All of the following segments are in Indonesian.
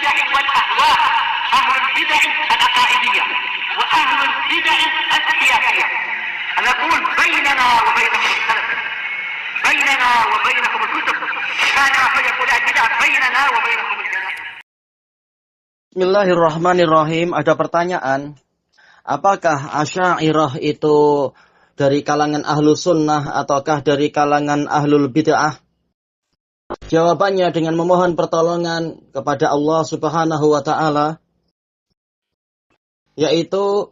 البدع والأهواء، أهل البدع العقائدية وأهل البدع السياسية. نقول بيننا وبينكم السلف، بيننا وبينكم الكتب، كان فيقول البدع بيننا وبينكم الجنائز. Bismillahirrahmanirrahim. Ada pertanyaan, apakah Asy'ariyah itu dari kalangan ahlu sunnah ataukah dari kalangan ahlul bid'ah? Jawabannya dengan memohon pertolongan kepada Allah Subhanahu wa ta'ala, yaitu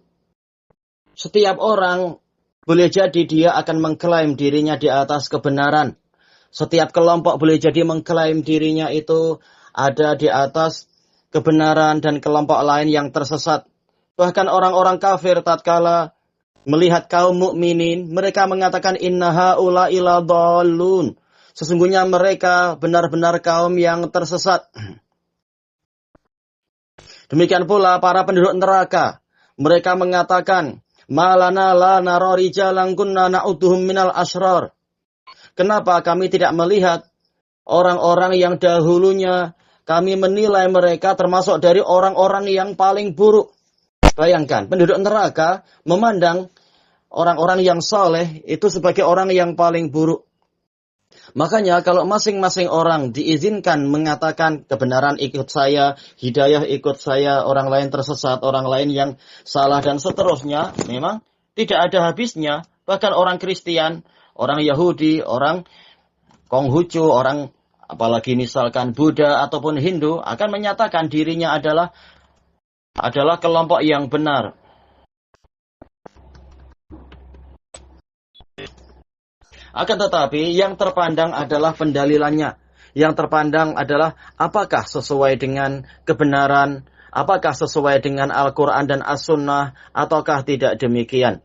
setiap orang boleh jadi dia akan mengklaim dirinya di atas kebenaran. Setiap kelompok boleh jadi mengklaim dirinya itu ada di atas kebenaran dan kelompok lain yang tersesat. Bahkan orang-orang kafir tatkala melihat kaum mukminin, mereka mengatakan inna haula'i ladallun. Sesungguhnya mereka benar-benar kaum yang tersesat. Demikian pula para penduduk neraka. Mereka mengatakan, malana la nara rijalan kunna na'uduhum minal asyrar. Kenapa kami tidak melihat orang-orang yang dahulunya kami menilai mereka termasuk dari orang-orang yang paling buruk. Bayangkan, penduduk neraka memandang orang-orang yang saleh itu sebagai orang yang paling buruk. Makanya kalau masing-masing orang diizinkan mengatakan kebenaran ikut saya, hidayah ikut saya, orang lain tersesat, orang lain yang salah dan seterusnya, memang tidak ada habisnya. Bahkan orang Kristen, orang Yahudi, orang Konghucu, orang apalagi misalkan Buddha ataupun Hindu akan menyatakan dirinya adalah kelompok yang benar. Akan tetapi yang terpandang adalah pendalilannya. Yang terpandang adalah apakah sesuai dengan kebenaran, apakah sesuai dengan Al-Quran dan As-Sunnah, ataukah tidak demikian.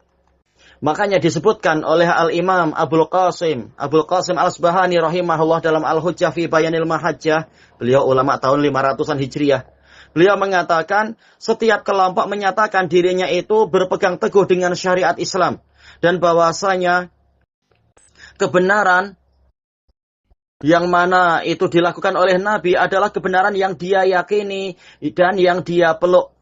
Makanya disebutkan oleh Al-Imam Abul Qasim Al-Asbahani rahimahullah dalam Al-Hujjah fi Bayanil Mahajjah. Beliau ulama tahun 500-an Hijriah. Beliau mengatakan setiap kelompok menyatakan dirinya itu berpegang teguh dengan syariat Islam. Dan bahwasanya kebenaran yang mana itu dilakukan oleh Nabi adalah kebenaran yang dia yakini dan yang dia peluk.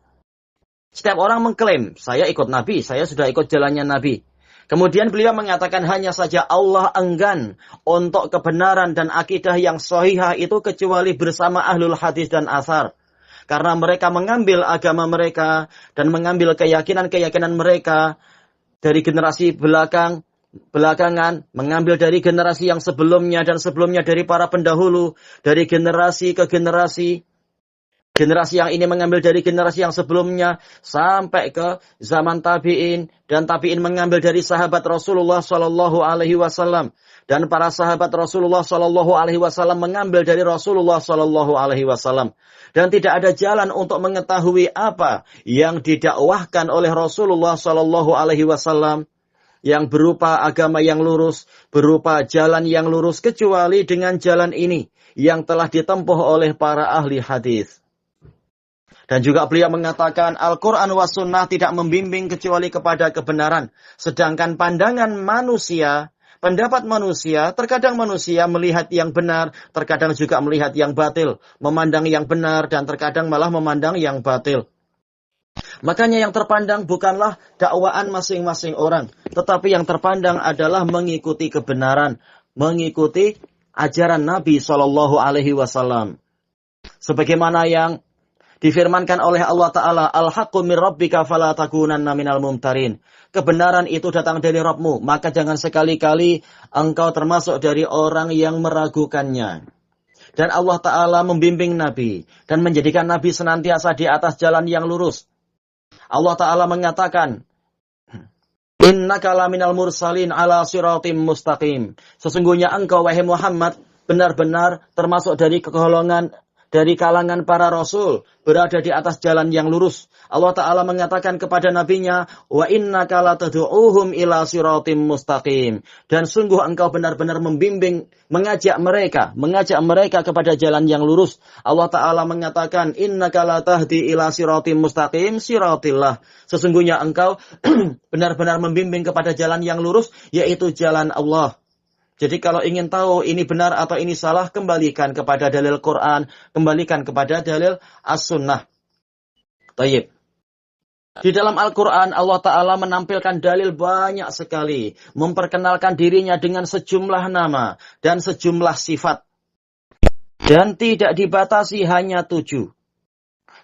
Setiap orang mengklaim, saya ikut Nabi, saya sudah ikut jalannya Nabi. Kemudian beliau mengatakan hanya saja Allah enggan untuk kebenaran dan akidah yang sahihah itu kecuali bersama ahlul hadis dan athar. Karena mereka mengambil agama mereka dan mengambil keyakinan-keyakinan mereka dari generasi belakangan, mengambil dari generasi yang sebelumnya dan sebelumnya dari para pendahulu, dari generasi ke generasi. Generasi yang ini mengambil dari generasi yang sebelumnya sampai ke zaman tabi'in, dan tabi'in mengambil dari sahabat Rasulullah sallallahu alaihi wasallam, dan para sahabat Rasulullah sallallahu alaihi wasallam mengambil dari Rasulullah sallallahu alaihi wasallam. Dan tidak ada jalan untuk mengetahui apa yang didakwahkan oleh Rasulullah sallallahu alaihi wasallam yang berupa agama yang lurus, berupa jalan yang lurus kecuali dengan jalan ini yang telah ditempuh oleh para ahli hadis. Dan juga beliau mengatakan Al-Quran wa Sunnah tidak membimbing kecuali kepada kebenaran. Sedangkan pandangan manusia, pendapat manusia, terkadang manusia melihat yang benar, terkadang juga melihat yang batil. Memandang yang benar dan terkadang malah memandang yang batil. Makanya yang terpandang bukanlah dakwaan masing-masing orang. Tetapi yang terpandang adalah mengikuti kebenaran. Mengikuti ajaran Nabi SAW. Sebagaimana yang difirmankan oleh Allah Ta'ala, Al-haqqu min rabbika fala takunanna minal mumtarin. Kebenaran itu datang dari Rabbmu, maka jangan sekali-kali engkau termasuk dari orang yang meragukannya. Dan Allah Ta'ala membimbing Nabi dan menjadikan Nabi senantiasa di atas jalan yang lurus. Allah Ta'ala mengatakan, innaka laminal mursalin ala siratim mustaqim. Sesungguhnya engkau, wahai Muhammad, benar-benar termasuk dari golongan, dari kalangan para rasul, berada di atas jalan yang lurus. Allah Ta'ala mengatakan kepada nabinya, wa innaka latad'uuhum ila siratim mustaqim. Dan sungguh engkau benar-benar membimbing, mengajak mereka kepada jalan yang lurus. Allah Ta'ala mengatakan, innaka latahdi ila siratim mustaqim siratillah. Sesungguhnya engkau benar-benar membimbing kepada jalan yang lurus, yaitu jalan Allah. Jadi kalau ingin tahu ini benar atau ini salah, kembalikan kepada dalil Quran, kembalikan kepada dalil As-Sunnah. Tayyib. Di dalam Al-Quran, Allah Ta'ala menampilkan dalil banyak sekali. Memperkenalkan dirinya dengan sejumlah nama dan sejumlah sifat. Dan tidak dibatasi hanya 7.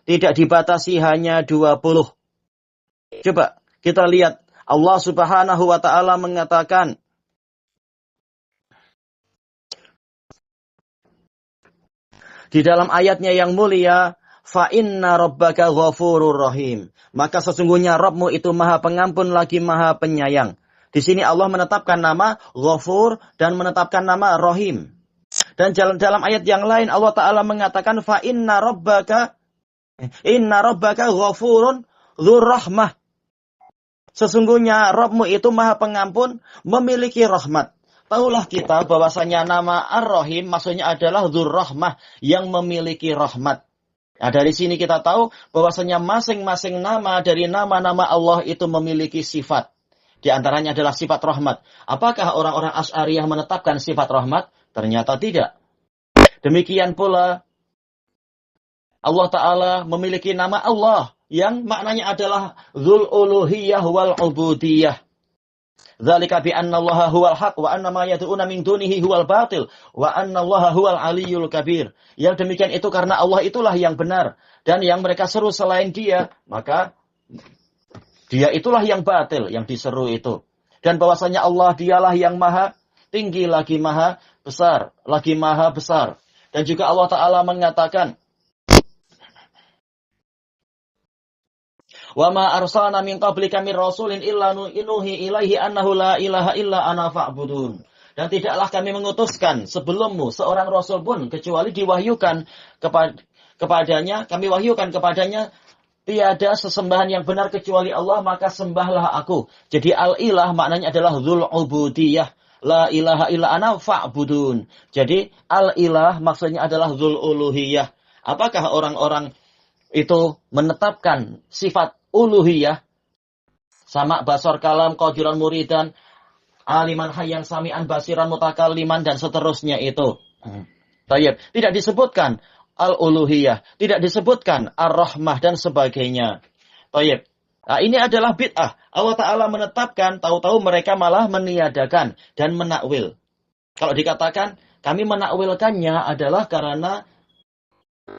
Tidak dibatasi hanya 20. Coba kita lihat. Allah Subhanahu wa Ta'ala mengatakan, di dalam ayatnya yang mulia, fa inna rabbaka ghafurur rahim. Maka sesungguhnya Rabbmu itu Maha Pengampun lagi Maha Penyayang. Di sini Allah menetapkan nama Ghafur dan menetapkan nama Rahim. Dan dalam ayat yang lain Allah Ta'ala mengatakan fa inna rabbaka ghafurun dzur rahmah. Sesungguhnya Rabbmu itu Maha Pengampun, memiliki rahmat. Tahulah kita bahwasanya nama Ar-Rahim maksudnya adalah dzur rahmah, yang memiliki rahmat. Nah, dari sini kita tahu bahwasanya masing-masing nama dari nama-nama Allah itu memiliki sifat. Di antaranya adalah sifat rahmat. Apakah orang-orang Asy'ariyah menetapkan sifat rahmat? Ternyata tidak. Demikian pula Allah Ta'ala memiliki nama Allah yang maknanya adalah Dzul Uluhiyah wal Ubudiyah. Dzalika bi anna Allaha huwal haq wa anna ma yad'una min dunihi huwal batil wa anna Allaha huwal aliyyul kabir. Yang demikian itu karena Allah itulah yang benar dan yang mereka seru selain Dia, maka Dia itulah yang batil yang diseru itu. Dan bahwasanya Allah dialah yang maha tinggi lagi maha besar, lagi maha besar. Dan juga Allah Ta'ala mengatakan, wa ma arsalna min qablika mir rasulin illa nuhi ilaihi annahu la ilaha illa ana fa'budun. Dan tidaklah kami mengutuskan sebelummu seorang rasul pun kecuali diwahyukan kepadanya, kami wahyukan kepadanya tiada sesembahan yang benar kecuali Allah, maka sembahlah aku. Jadi al-ilah maknanya adalah dzul ubudiyah, la ilaha illa ana fa'budun. Jadi al-ilah maksudnya adalah dzul uluhiyah. Apakah orang-orang itu menetapkan sifat uluhiyah? Sama basar kalam, qadiran muridan, aliman hayyan sami'an basiran mutakalliman dan seterusnya itu. Tayyib. Tidak disebutkan al-uluhiyah, tidak disebutkan ar-rahmah dan sebagainya. Tayyib. Nah, ini adalah bid'ah. Allah Ta'ala menetapkan, tahu-tahu mereka malah meniadakan dan menakwil. Kalau dikatakan kami menakwilkannya adalah karena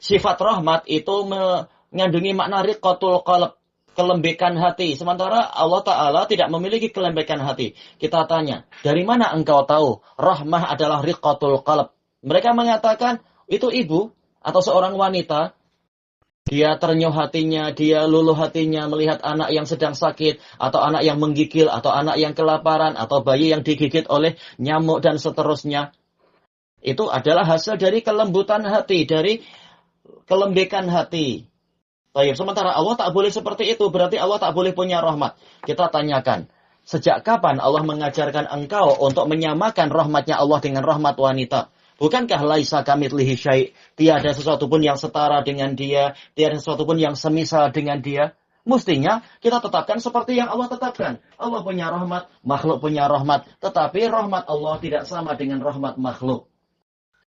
sifat rahmat itu mengandungi makna riqatul qalb, kelembekan hati. Sementara Allah Ta'ala tidak memiliki kelembekan hati. Kita tanya, dari mana engkau tahu rahmah adalah riqatul qalb? Mereka mengatakan, itu ibu atau seorang wanita, dia ternyuh hatinya, dia luluh hatinya melihat anak yang sedang sakit, atau anak yang menggigil, atau anak yang kelaparan, atau bayi yang digigit oleh nyamuk dan seterusnya. Itu adalah hasil dari kelembutan hati, dari kelembekan hati. Sementara Allah tak boleh seperti itu, berarti Allah tak boleh punya rahmat. Kita tanyakan, sejak kapan Allah mengajarkan engkau untuk menyamakan rahmatnya Allah dengan rahmat wanita? Bukankah laisa kamitslihi syai', tiada sesuatu pun yang setara dengan Dia, tiada sesuatu pun yang semisal dengan Dia? Mestinya kita tetapkan seperti yang Allah tetapkan. Allah punya rahmat, makhluk punya rahmat, tetapi rahmat Allah tidak sama dengan rahmat makhluk.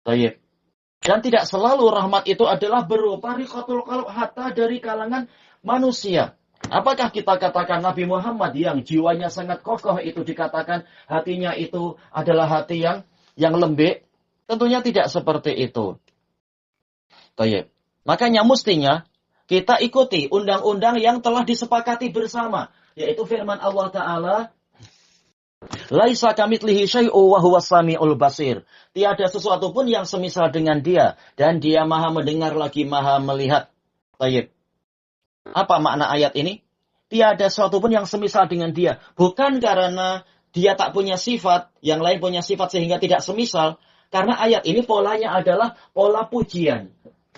Baik. Dan tidak selalu rahmat itu adalah berupa riqatul qalb, hatta dari kalangan manusia. Apakah kita katakan Nabi Muhammad yang jiwanya sangat kokoh itu dikatakan hatinya itu adalah hati yang lembek? Tentunya tidak seperti itu. Baik. Makanya mestinya kita ikuti undang-undang yang telah disepakati bersama, yaitu firman Allah Ta'ala, laisa kamitslihi syai'un wa huwas samiul basir. Tiada sesuatu pun yang semisal dengan Dia, dan Dia Maha mendengar lagi Maha melihat. Baik. Apa makna ayat ini? Tiada sesuatu pun yang semisal dengan Dia. Bukan karena Dia tak punya sifat, yang lain punya sifat sehingga tidak semisal. Karena ayat ini polanya adalah pola pujian.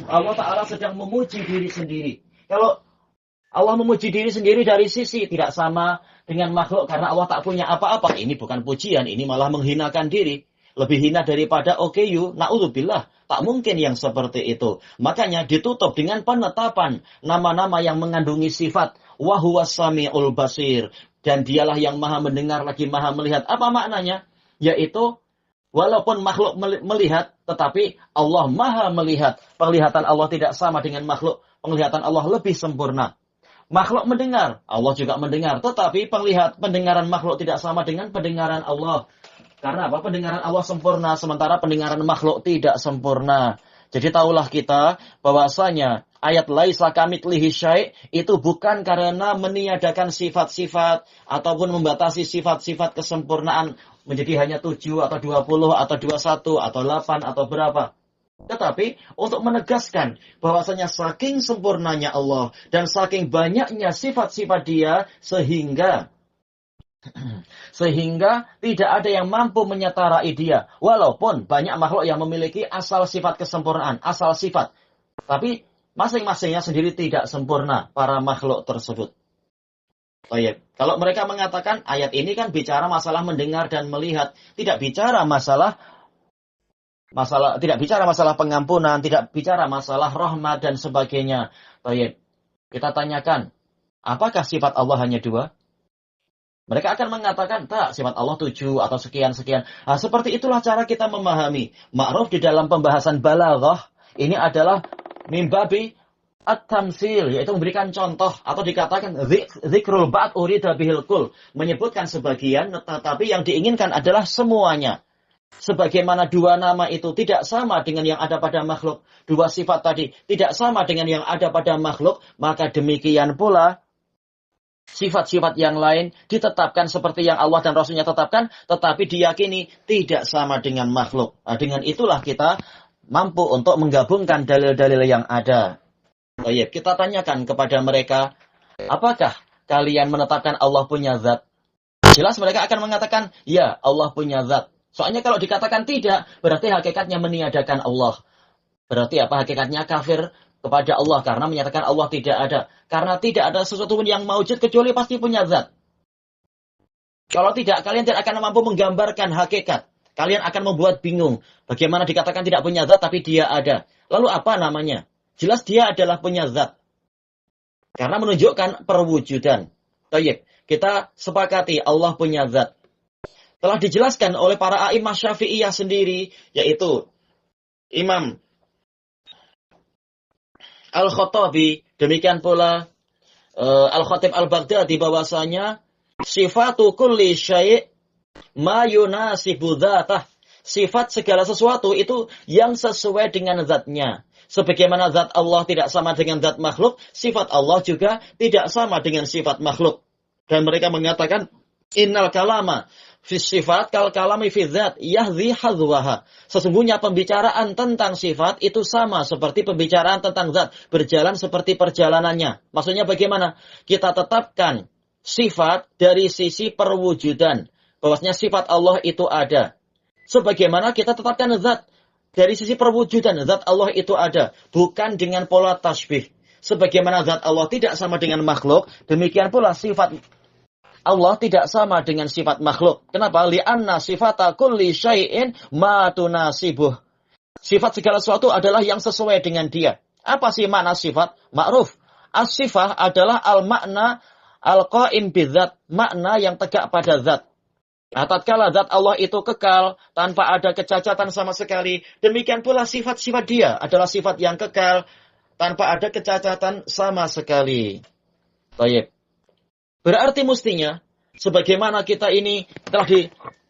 Allah Ta'ala sedang memuji diri sendiri. Kalau Allah memuji diri sendiri dari sisi tidak sama dengan makhluk karena Allah tak punya apa-apa, ini bukan pujian, ini malah menghinakan diri. Lebih hina daripada OKU, na'udzubillah. Tak mungkin yang seperti itu. Makanya ditutup dengan penetapan nama-nama yang mengandungi sifat wa huwas samiul basir. Dan Dialah yang Maha mendengar lagi Maha melihat. Apa maknanya? Yaitu Walaupun makhluk melihat, tetapi Allah maha melihat. Penglihatan Allah tidak sama dengan makhluk. Penglihatan Allah lebih sempurna. Makhluk mendengar, Allah juga mendengar. Tetapi pendengaran makhluk tidak sama dengan pendengaran Allah. Karena apa? Pendengaran Allah sempurna, sementara pendengaran makhluk tidak sempurna. Jadi tahulah kita bahwasanya ayat laisa kamitslihi syai' itu bukan karena meniadakan sifat-sifat ataupun membatasi sifat-sifat kesempurnaan menjadi hanya 7 atau 20 atau 21 atau 8 atau berapa. Tetapi untuk menegaskan bahwasanya saking sempurnanya Allah dan saking banyaknya sifat-sifat Dia sehingga tidak ada yang mampu menyetarai Dia. Walaupun banyak makhluk yang memiliki asal sifat kesempurnaan, asal sifat. Tapi masing-masingnya sendiri tidak sempurna para makhluk tersebut. Baik. Kalau mereka mengatakan ayat ini kan bicara masalah mendengar dan melihat, tidak bicara masalah pengampunan, tidak bicara masalah rahmat dan sebagainya. Baik. Kita tanyakan, apakah sifat Allah hanya 2? Mereka akan mengatakan, tak, sifat Allah 7 atau sekian-sekian. Nah, seperti itulah cara kita memahami. Ma'ruf di dalam pembahasan balaghah, ini adalah mimbabi at-tamsil, yaitu memberikan contoh, atau dikatakan zikrul ba'd urida bihil kul, menyebutkan sebagian, tetapi yang diinginkan adalah semuanya. Sebagaimana 2 nama itu tidak sama dengan yang ada pada makhluk, 2 sifat tadi tidak sama dengan yang ada pada makhluk, maka demikian pula sifat-sifat yang lain ditetapkan seperti yang Allah dan Rasulnya tetapkan, tetapi diyakini tidak sama dengan makhluk. Nah, dengan itulah kita mampu untuk menggabungkan dalil-dalil yang ada. Baik, kita tanyakan kepada mereka, apakah kalian menetapkan Allah punya zat? Jelas mereka akan mengatakan, ya, Allah punya zat. Soalnya kalau dikatakan tidak, berarti hakikatnya meniadakan Allah. Berarti apa? Hakikatnya kafir kepada Allah karena menyatakan Allah tidak ada. Karena tidak ada sesuatu pun yang maujud kecuali pasti punya zat. Kalau tidak, kalian tidak akan mampu menggambarkan hakikat. Kalian akan membuat bingung. Bagaimana dikatakan tidak punya zat tapi dia ada. Lalu apa namanya? Jelas dia adalah punya zat. Karena menunjukkan perwujudan. Baik, kita sepakati Allah punya zat. Telah dijelaskan oleh para a'imah Syafi'iyah sendiri, yaitu Imam Al-Khattabi, demikian pula Al-Khatib Al-Baghdadi, bahwasanya sifatu kulli syai' ma yunasibu dzatah. Sifat segala sesuatu itu yang sesuai dengan zatnya. Sebagaimana zat Allah tidak sama dengan zat makhluk, sifat Allah juga tidak sama dengan sifat makhluk. Dan mereka mengatakan, innal kalama fi sifat kal kalami fi dzat yahzi hadzwaha. Sesungguhnya pembicaraan tentang sifat itu sama seperti pembicaraan tentang zat, berjalan seperti perjalanannya. Maksudnya bagaimana? Kita tetapkan sifat dari sisi perwujudan, bahwasanya sifat Allah itu ada. Sebagaimana kita tetapkan zat dari sisi perwujudan, zat Allah itu ada, bukan dengan pola tasbih. Sebagaimana zat Allah tidak sama dengan makhluk, demikian pula sifat Allah tidak sama dengan sifat makhluk. Kenapa? Li'anna sifata kulli syai'in ma tunasibuh. Sifat segala sesuatu adalah yang sesuai dengan dia. Apa sih makna sifat? Ma'ruf. As-sifah adalah al-makna al-qa'im bidzat, makna yang tegak pada zat. Nah, tatkala zat Allah itu kekal, tanpa ada kecacatan sama sekali, demikian pula sifat-sifat dia adalah sifat yang kekal, tanpa ada kecacatan sama sekali. Baik. Berarti mestinya, sebagaimana kita ini telah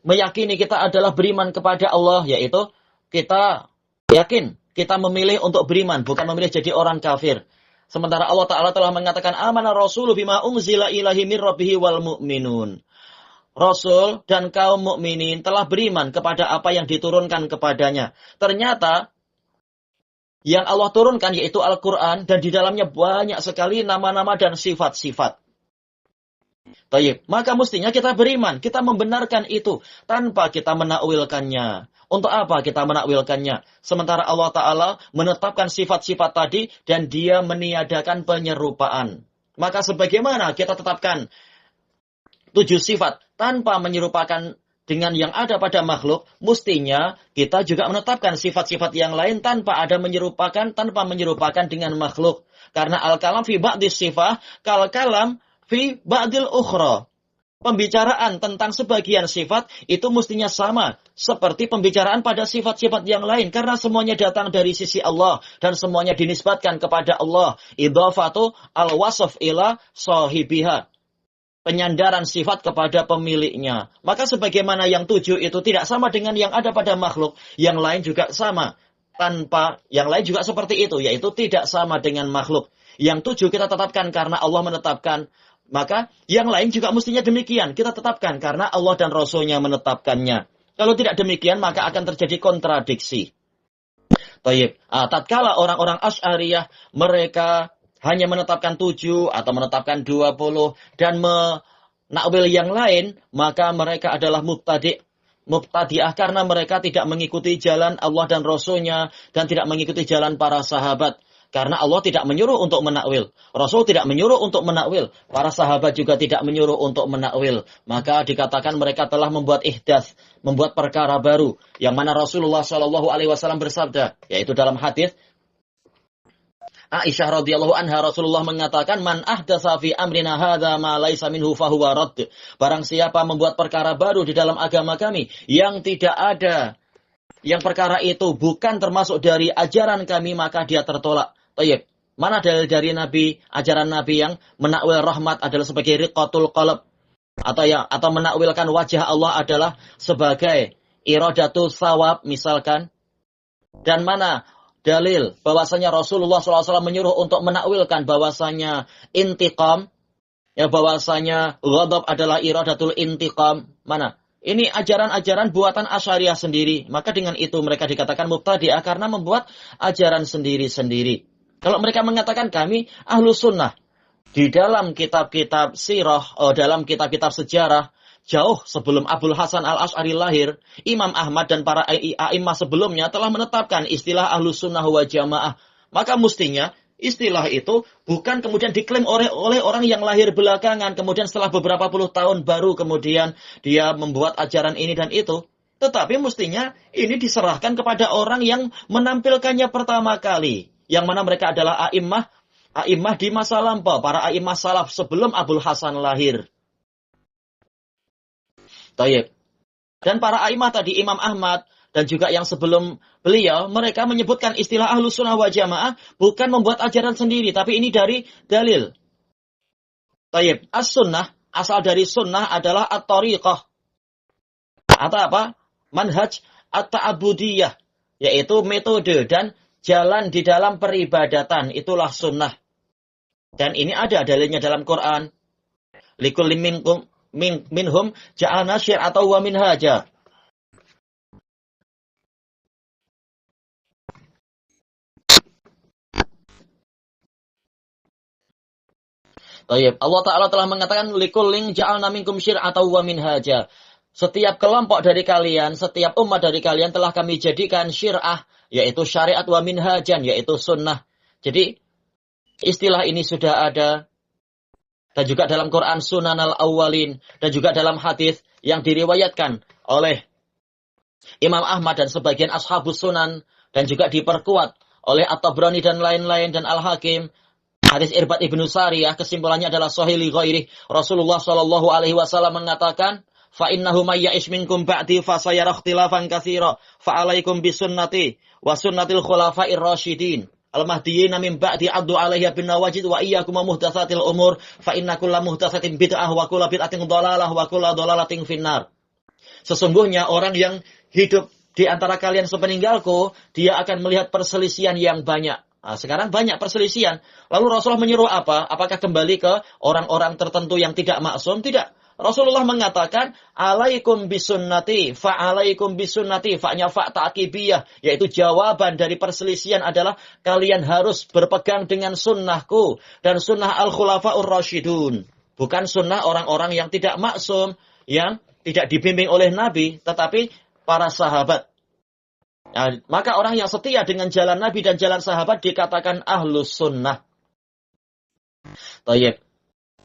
meyakini kita adalah beriman kepada Allah, yaitu kita yakin, kita memilih untuk beriman, bukan memilih jadi orang kafir. Sementara Allah Ta'ala telah mengatakan, amana rasulu bima unzila ilahi min rabbihi wal mu'minun. Rasul dan kaum mukminin telah beriman kepada apa yang diturunkan kepadanya. Ternyata, yang Allah turunkan yaitu Al-Quran, dan di dalamnya banyak sekali nama-nama dan sifat-sifat. Baik, maka mestinya kita beriman, kita membenarkan itu tanpa kita menakwilkannya. Untuk apa kita menakwilkannya? Sementara Allah Ta'ala menetapkan sifat-sifat tadi dan dia meniadakan penyerupaan. Maka sebagaimana kita tetapkan 7 sifat tanpa menyerupakan dengan yang ada pada makhluk, mestinya kita juga menetapkan sifat-sifat yang lain tanpa menyerupakan dengan makhluk. Karena al-kalam fi ba'dis sifah kal kalam fi ba'dil ukhra. Pembicaraan tentang sebagian sifat itu mestinya sama seperti pembicaraan pada sifat-sifat yang lain karena semuanya datang dari sisi Allah dan semuanya dinisbatkan kepada Allah. Idhafatu al-wasf ila sahibiha. Penyandaran sifat kepada pemiliknya. Maka sebagaimana yang 7 itu tidak sama dengan yang ada pada makhluk, yang lain juga sama. Tanpa yang lain juga seperti itu, yaitu tidak sama dengan makhluk. Yang 7 kita tetapkan karena Allah menetapkan. Maka yang lain juga mestinya demikian. Kita tetapkan karena Allah dan Rasul-Nya menetapkannya. Kalau tidak demikian maka akan terjadi kontradiksi. Baik, tatkala orang-orang Asy'ariyah mereka hanya menetapkan 7 atau menetapkan 20 dan menakwil yang lain, maka mereka adalah mubtadi'ah karena mereka tidak mengikuti jalan Allah dan Rasul-Nya dan tidak mengikuti jalan para sahabat. Karena Allah tidak menyuruh untuk menakwil. Rasul tidak menyuruh untuk menakwil. Para sahabat juga tidak menyuruh untuk menakwil. Maka dikatakan mereka telah membuat ihdath, membuat perkara baru. Yang mana Rasulullah SAW bersabda, yaitu dalam hadis Aisyah radhiyallahu anha, Rasulullah mengatakan, "Man ahdatsa fi amrina hadza ma laisa minhu fahuwa radd." Barang siapa membuat perkara baru di dalam agama kami yang tidak ada, yang perkara itu bukan termasuk dari ajaran kami, maka dia tertolak. Baik, mana dalil dari Nabi, ajaran Nabi yang menakwil rahmat adalah sebagai riqatul qalb atau menakwilkan wajah Allah adalah sebagai iradatul thawab misalkan. Dan mana dalil bahwasanya Rasulullah SAW menyuruh untuk menakwilkan bahwasanya intiqam, ya bahwasanya ghadab adalah iradatul intiqam. Mana? Ini ajaran-ajaran buatan Asy'ariyah sendiri. Maka dengan itu mereka dikatakan mubtadi'ah karena membuat ajaran sendiri-sendiri. Kalau mereka mengatakan kami ahlu sunnah, di dalam kitab-kitab sirah, dalam kitab-kitab sejarah, jauh sebelum Abul Hasan al-Asy'ari lahir, Imam Ahmad dan para a'imah sebelumnya telah menetapkan istilah ahlu sunnah wa jamaah. Maka mestinya istilah itu bukan kemudian diklaim oleh orang yang lahir belakangan, kemudian setelah beberapa puluh tahun baru kemudian dia membuat ajaran ini dan itu. Tetapi mestinya ini diserahkan kepada orang yang menampilkannya pertama kali. Yang mana mereka adalah a'imah di masa lampau, para a'imah salaf sebelum Abul Hasan lahir. Tayyib. Dan para a'imah tadi, Imam Ahmad, dan juga yang sebelum beliau, mereka menyebutkan istilah ahlu sunnah wa jamaah bukan membuat ajaran sendiri, tapi ini dari dalil. Tayyib. As-sunnah, asal dari sunnah adalah at-tariqah. Atau apa? Manhaj at-ta'abudiyah, yaitu metode dan jalan di dalam peribadatan. Itulah sunnah. Dan ini ada dalilnya dalam Quran. Likulli minhum ja'alna syir'atan wa minhaja. Tayyib. Allah Ta'ala telah mengatakan likullin ja'alna minkum syir'atan wa minhaja. Setiap kelompok dari kalian, setiap umat dari kalian telah kami jadikan syir'ah, yaitu syariat, wa minhajan, yaitu sunnah. Jadi istilah ini sudah ada dan juga dalam Quran sunanal awwalin dan juga dalam hadis yang diriwayatkan oleh Imam Ahmad dan sebagian ashabus sunan dan juga diperkuat oleh At-Tabrani dan lain-lain dan Al-Hakim. Hadis Irbad ibnu Sariyah kesimpulannya adalah sahih li ghairi. Rasulullah sallallahu alaihi wasallam mengatakan, "Fa innahu may ya'ish minkum ba'di fa sayara ikhtilafan katsira, fa 'alaikum bisunnati wa sunnatil khulafa'ir rasyidin al-mahdiyyin min ba'di 'addu 'alaiha bin nawajid wa iyyakum muhdatsatil umur fa inna kulla muhdatsatin bid'ah wa kullu bid'atin dhalalah wa kullu dhalalatin finnar." Sesungguhnya orang yang hidup di antara kalian sepeninggalku, dia akan melihat perselisihan yang banyak. Nah, sekarang banyak perselisihan. Lalu Rasulullah menyuruh apa? Apakah kembali ke orang-orang tertentu yang tidak maksum? Tidak. Rasulullah mengatakan, "Alaikum bisunnati, fa'alaikum bisunnati," fa'nya fa' ta'kibiyah, yaitu jawaban dari perselisihan adalah kalian harus berpegang dengan sunnahku dan sunnah al-khulafa'ur rasyidun. Bukan sunnah orang-orang yang tidak maksum, yang tidak dibimbing oleh Nabi, tetapi para sahabat. Nah, maka orang yang setia dengan jalan Nabi dan jalan sahabat dikatakan ahlus sunnah. Tayyib.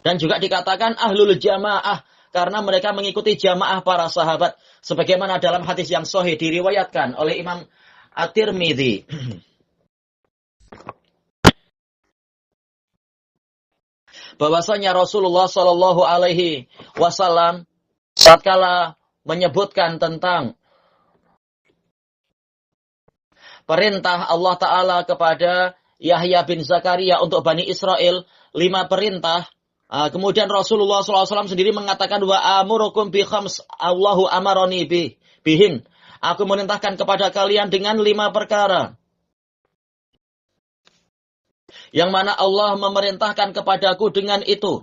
Dan juga dikatakan ahlul jamaah karena mereka mengikuti jamaah para sahabat. Sebagaimana dalam hadis yang sahih diriwayatkan oleh Imam At-Tirmidzi. bahwasanya Rasulullah Shallallahu Alaihi Wasallam tatkala menyebutkan tentang perintah Allah Ta'ala kepada Yahya bin Zakaria untuk Bani Israel, 5 perintah. Kemudian Rasulullah SAW sendiri mengatakan, wa amurukum bi khams, Allahu amaroni bihin. Aku merintahkan kepada kalian dengan 5 perkara. Yang mana Allah memerintahkan kepadaku dengan itu.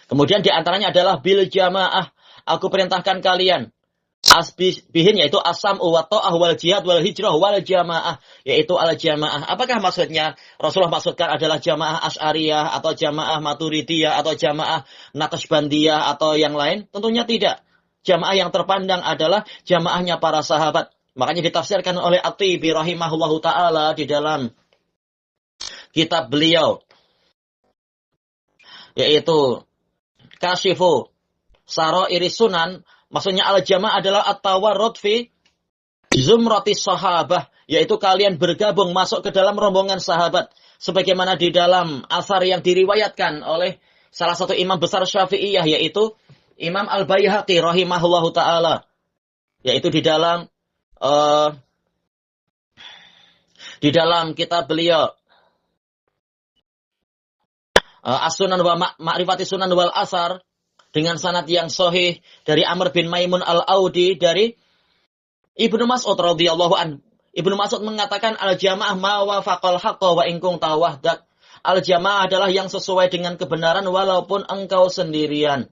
Kemudian di antaranya adalah bil jamaah. Aku perintahkan kalian. Bihin yaitu asam wa ta'ah wal jihad wal hijrah wal jamaah, yaitu al jamaah. Apakah maksudnya? Rasulullah maksudkan adalah jamaah Asy'ariyah atau jamaah Maturidiyah atau jamaah Naqsybandiyah atau yang lain? Tentunya tidak. Jamaah yang terpandang adalah jamaahnya para sahabat. Makanya ditafsirkan oleh At-Tibi rahimahullahu taala di dalam kitab beliau, yaitu Kasyifu Sarairi Sunan. Maksudnya al-jamaah adalah at-tawarrud fi zumrati sahabah, yaitu kalian bergabung masuk ke dalam rombongan sahabat. Sebagaimana di dalam asar yang diriwayatkan oleh salah satu imam besar Syafi'iyah, yaitu Imam Al-Baihaqi rahimahullahu ta'ala. Yaitu di dalam kitab beliau As-Sunan wa Ma'rifati Sunan wal Asar, dengan sanad yang sahih dari Amr bin Maimun al-Audi dari Ibnu Mas'ud radhiyallahu an. Ibnu Mas'ud mengatakan al-jamaah ma wafaqal haqqa wa in kunta wahdak. Al-jamaah adalah yang sesuai dengan kebenaran walaupun engkau sendirian.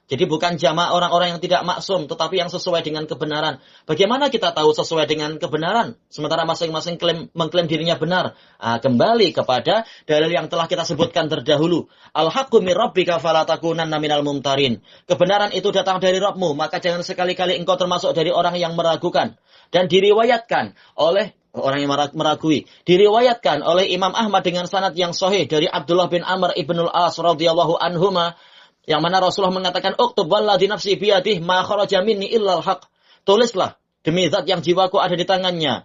Jadi bukan jamaah orang-orang yang tidak maksum, tetapi yang sesuai dengan kebenaran. Bagaimana kita tahu sesuai dengan kebenaran? Sementara masing-masing mengklaim dirinya benar. Kembali kepada dalil yang telah kita sebutkan terdahulu. Al-haqqu min rabbika fala takunanna minal mumtarin. Kebenaran itu datang dari Rabbmu, maka jangan sekali-kali engkau termasuk dari orang yang meragukan. Dan diriwayatkan oleh orang yang meragui. Diriwayatkan oleh Imam Ahmad dengan sanad yang sahih dari Abdullah bin Amr ibnul As radhiyallahu anhuma, yang mana Rasulullah mengatakan, uktub walladzi nafsi biyadih ma kharaja minni illal haq. Tulislah, demi zat yang jiwaku ada di tangannya,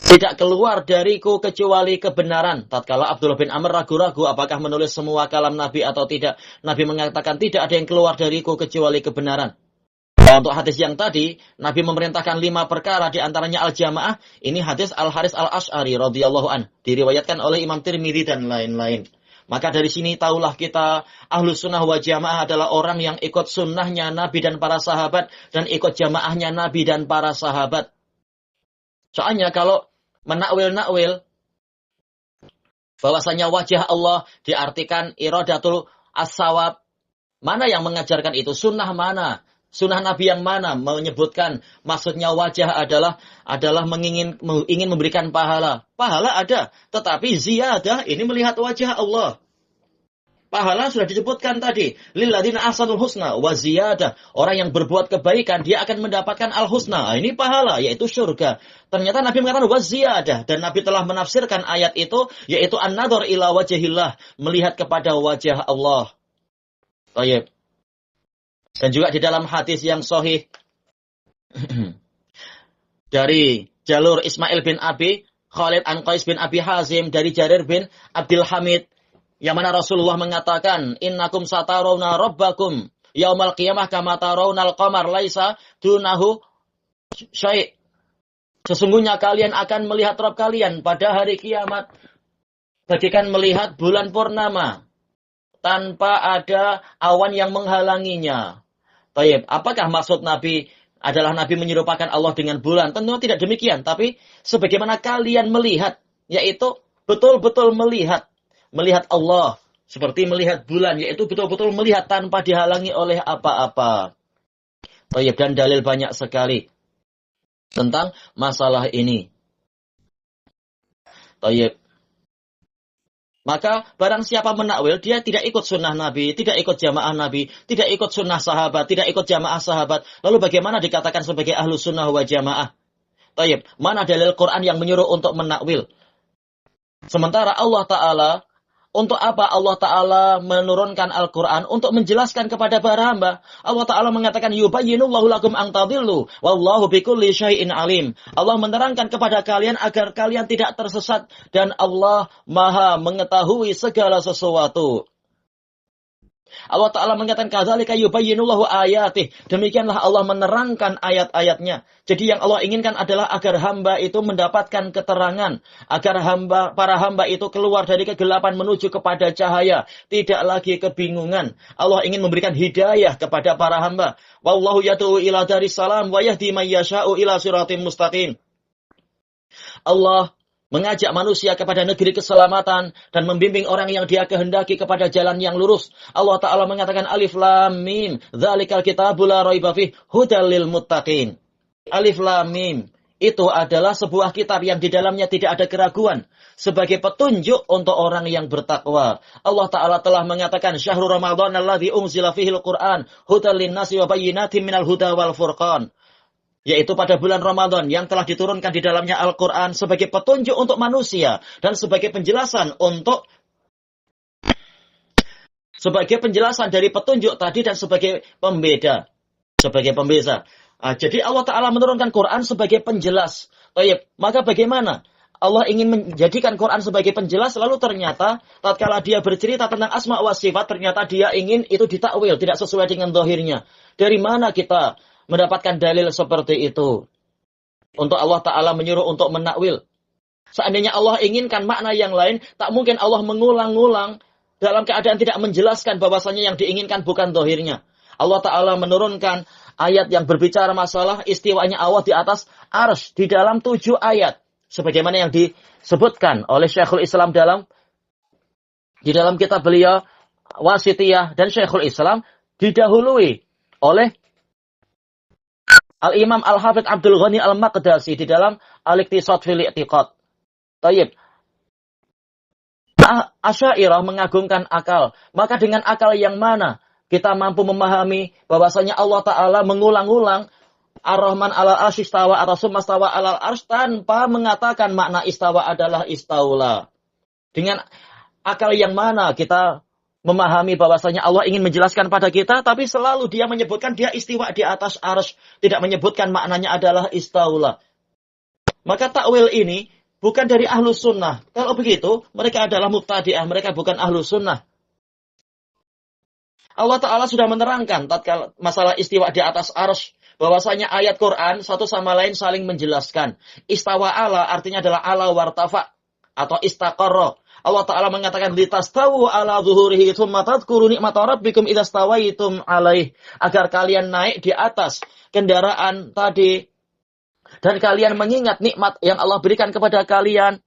tidak keluar dariku kecuali kebenaran. Tatkala Abdullah bin Amr ragu-ragu apakah menulis semua kalam Nabi atau tidak, Nabi mengatakan tidak ada yang keluar dariku kecuali kebenaran. Untuk hadis yang tadi, Nabi memerintahkan 5 perkara, di antaranya al-jamaah. Ini hadis Al-Haris Al-Asy'ari radhiyallahu an, diriwayatkan oleh Imam Tirmidzi dan lain-lain. Maka dari sini tahulah kita, Ahlus Sunnah wa Jamaah adalah orang yang ikut sunnahnya Nabi dan para sahabat, dan ikut jamaahnya Nabi dan para sahabat. Soalnya kalau menakwil-nakwil bahwasanya wajah Allah diartikan iradatul as-sawab, mana yang mengajarkan itu? Sunnah mana? Sunnah Nabi yang mana menyebutkan maksudnya wajah adalah ingin memberikan pahala. Pahala ada, tetapi ziyadah ini melihat wajah Allah. Pahala sudah disebutkan tadi, lilladzina ahsanul husna wa ziyadah. Orang yang berbuat kebaikan dia akan mendapatkan al-husna. Ini pahala, yaitu surga. Ternyata Nabi mengatakan wa ziyadah, dan Nabi telah menafsirkan ayat itu, yaitu an-nadhar ila wajhillah, melihat kepada wajah Allah. Baik. Dan juga di dalam hadis yang sahih dari jalur Ismail bin Abi Khalid an Qais bin Abi Hazim dari Jarir bin Abdul Hamid, yang mana Rasulullah mengatakan, innakum satarawna rabbakum yaumal qiyamah kama tarawnal qamar laisa dunahu syai'. Sesungguhnya kalian akan melihat Rabb kalian pada hari kiamat bagaikan melihat bulan purnama, tanpa ada awan yang menghalanginya. Baik, apakah maksud Nabi adalah Nabi menyerupakan Allah dengan bulan? Tentu tidak demikian, tapi sebagaimana kalian melihat, yaitu betul-betul melihat Allah seperti melihat bulan, yaitu betul-betul melihat tanpa dihalangi oleh apa-apa. Baik, dan dalil banyak sekali tentang masalah ini. Baik. Maka barang siapa menakwil, dia tidak ikut sunnah Nabi, tidak ikut jamaah Nabi, tidak ikut sunnah sahabat, tidak ikut jamaah sahabat. Lalu bagaimana dikatakan sebagai Ahlus Sunnah wa Jamaah? Tayyib, mana dalil Quran yang menyuruh untuk menakwil? Sementara Allah Ta'ala Untuk apa Allah Ta'ala menurunkan Al-Quran? Untuk menjelaskan kepada para hamba. Allah Ta'ala mengatakan, yubayyinullahu lakum an tadillu, wallahu bikulli syai'in alim. Allah menerangkan kepada kalian agar kalian tidak tersesat. Dan Allah maha mengetahui segala sesuatu. Allah Ta'ala mengatakan, kadzalika yubayyinullahu ayatih. Demikianlah Allah menerangkan ayat-ayatnya. Jadi yang Allah inginkan adalah agar hamba itu mendapatkan keterangan. Agar para hamba itu keluar dari kegelapan menuju kepada cahaya. Tidak lagi kebingungan. Allah ingin memberikan hidayah kepada para hamba. Wallahu yad'u ila daris salam wa yahdi man yasha'u ila siratim mustaqim. Allah mengajak manusia kepada negeri keselamatan dan membimbing orang yang dia kehendaki kepada jalan yang lurus. Allah Ta'ala mengatakan alif lam mim, dzalikal kitabul la raiba fih hudal lil muttaqin. Alif lam mim itu adalah sebuah kitab yang di dalamnya tidak ada keraguan sebagai petunjuk untuk orang yang bertakwa. Allah Ta'ala telah mengatakan syahrul ramadhan alladzi unzila fihil Qur'an hudal linnasi wa bayyinatin minal huda wal furqan. Yaitu pada bulan Ramadan yang telah diturunkan di dalamnya Al-Quran sebagai petunjuk untuk manusia dan sebagai penjelasan dari petunjuk tadi dan sebagai pembeda, sebagai pembeza. Jadi Allah Ta'ala menurunkan Quran sebagai penjelas. Maka bagaimana? Allah ingin menjadikan Quran sebagai penjelas, lalu ternyata tatkala dia bercerita tentang asma wa sifat, ternyata dia ingin itu ditakwil, tidak sesuai dengan zahirnya. Dari mana kita mendapatkan dalil seperti itu? Untuk Allah Ta'ala menyuruh untuk menakwil. Seandainya Allah inginkan makna yang lain, tak mungkin Allah mengulang-ulang dalam keadaan tidak menjelaskan bahwasanya yang diinginkan bukan zahirnya. Allah Ta'ala menurunkan ayat yang berbicara masalah istiwanya Allah di atas arsy di dalam 7 ayat. Sebagaimana yang disebutkan oleh Syekhul Islam di dalam kitab beliau Wasitiyah, dan Syekhul Islam didahului oleh Al-Imam Al-Hafidh Abdul Ghani Al-Maqdasi di dalam Al-Iqtisad fil I'tiqad. Tayyib. Asy'ariyah mengagungkan akal. Maka dengan akal yang mana kita mampu memahami bahwasanya Allah Ta'ala mengulang-ulang Ar-Rahman alal arsy istawa, Ar-Rasul mastawa alal arsy tanpa mengatakan makna istawa adalah istaula. Dengan akal yang mana kita memahami bahwasanya Allah ingin menjelaskan pada kita, tapi selalu dia menyebutkan dia istiwa di atas arsy, tidak menyebutkan maknanya adalah istaula. Maka takwil ini bukan dari ahlus sunnah. Kalau begitu, mereka adalah mubtadi'ah, mereka bukan ahlus sunnah. Allah Ta'ala sudah menerangkan tatkala masalah istiwa di atas arsy, bahwasanya ayat Quran satu sama lain saling menjelaskan. Istawa ala artinya adalah ala wartafa atau istaqarra. Allah Ta'ala mengatakan litastawu ala zuhurihi tsumma tadhkuru ni'mata rabbikum idza stawaitum alaih, agar kalian naik di atas kendaraan tadi dan kalian mengingat nikmat yang Allah berikan kepada kalian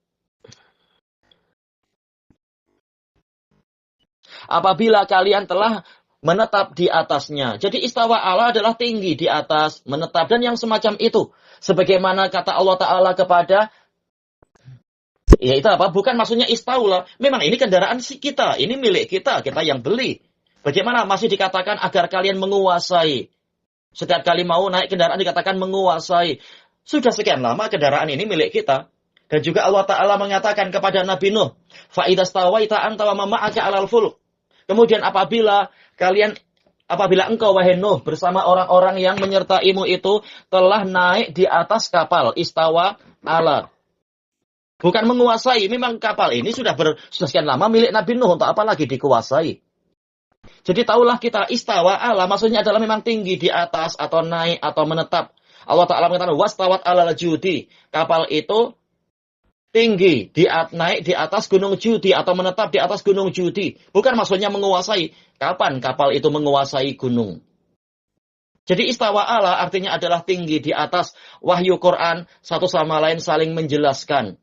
apabila kalian telah menetap di atasnya. Jadi istawa ala adalah tinggi di atas, menetap, dan yang semacam itu. Sebagaimana kata Allah Ta'ala kepada, ya itu apa? Bukan maksudnya istaula. Memang ini kendaraan kita, ini milik kita, kita yang beli. Bagaimana masih dikatakan agar kalian menguasai. Setiap kali mau naik kendaraan dikatakan menguasai. Sudah sekian lama kendaraan ini milik kita. Dan juga Allah Ta'ala mengatakan kepada Nabi Nuh, فَإِذَا اسْتَوَيْتَ أَنْتَ وَمَن مَّعَكَ عَلَى الْفُلْكِ. Kemudian apabila engkau wahai Nuh bersama orang-orang yang menyertaimu itu telah naik di atas kapal, istawa ala. Bukan menguasai, memang kapal ini sudah sekian lama milik Nabi Nuh, untuk apa lagi dikuasai? Jadi tahulah kita istawa ala maksudnya adalah memang tinggi di atas atau naik atau menetap. Allah Ta'ala mengatakan wastawat alal judi. Kapal itu tinggi, naik di atas gunung Judi atau menetap di atas gunung Judi. Bukan maksudnya menguasai. Kapan kapal itu menguasai gunung? Jadi istawa ala artinya adalah tinggi di atas. Wahyu Quran satu sama lain saling menjelaskan.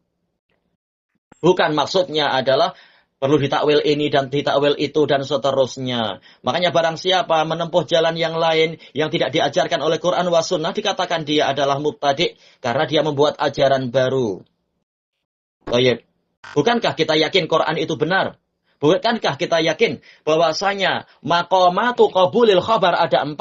Bukan maksudnya adalah perlu ditakwil ini dan ditakwil itu dan seterusnya. Makanya barang siapa menempuh jalan yang lain yang tidak diajarkan oleh Quran wa sunnah, dikatakan dia adalah mubtadi' karena dia membuat ajaran baru. Baik. Bukankah kita yakin Quran itu benar? Bukankah kita yakin bahwasanya maqamatu qabulil khabar ada 4?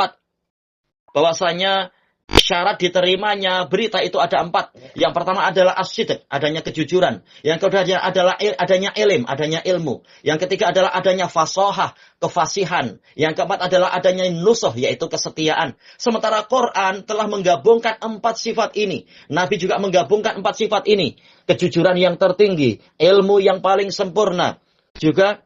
Bahwasanya Syarat diterimanya berita itu ada 4. Yang pertama adalah as-sidq, adanya kejujuran. Yang kedua adalah adanya ilm, adanya ilmu. Yang ketiga adalah adanya fasahah, kefasihan. Yang keempat adalah adanya nusuh, yaitu kesetiaan. Sementara Quran telah menggabungkan 4 sifat ini. Nabi juga menggabungkan 4 sifat ini. Kejujuran yang tertinggi, ilmu yang paling sempurna, juga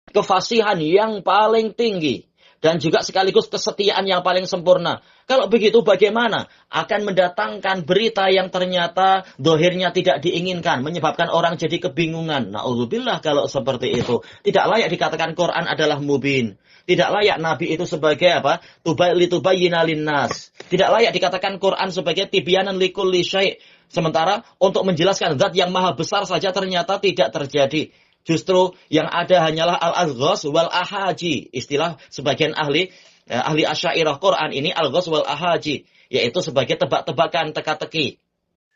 kefasihan yang paling tinggi, dan juga sekaligus kesetiaan yang paling sempurna. Kalau begitu bagaimana akan mendatangkan berita yang ternyata dohirnya tidak diinginkan, menyebabkan orang jadi kebingungan. Na'udzubillah kalau seperti itu. Tidak layak dikatakan Quran adalah mubin. Tidak layak Nabi itu sebagai apa? Litubayyina linnas. Tidak layak dikatakan Quran sebagai tibyanan likulli syai'. Sementara untuk menjelaskan zat yang maha besar saja ternyata tidak terjadi. Justru yang ada hanyalah al-azghas wal ahaji. Istilah sebagian ahli Asy'ariyah Quran ini al-ghas wal ahaji, yaitu sebagai tebak-tebakan, teka-teki.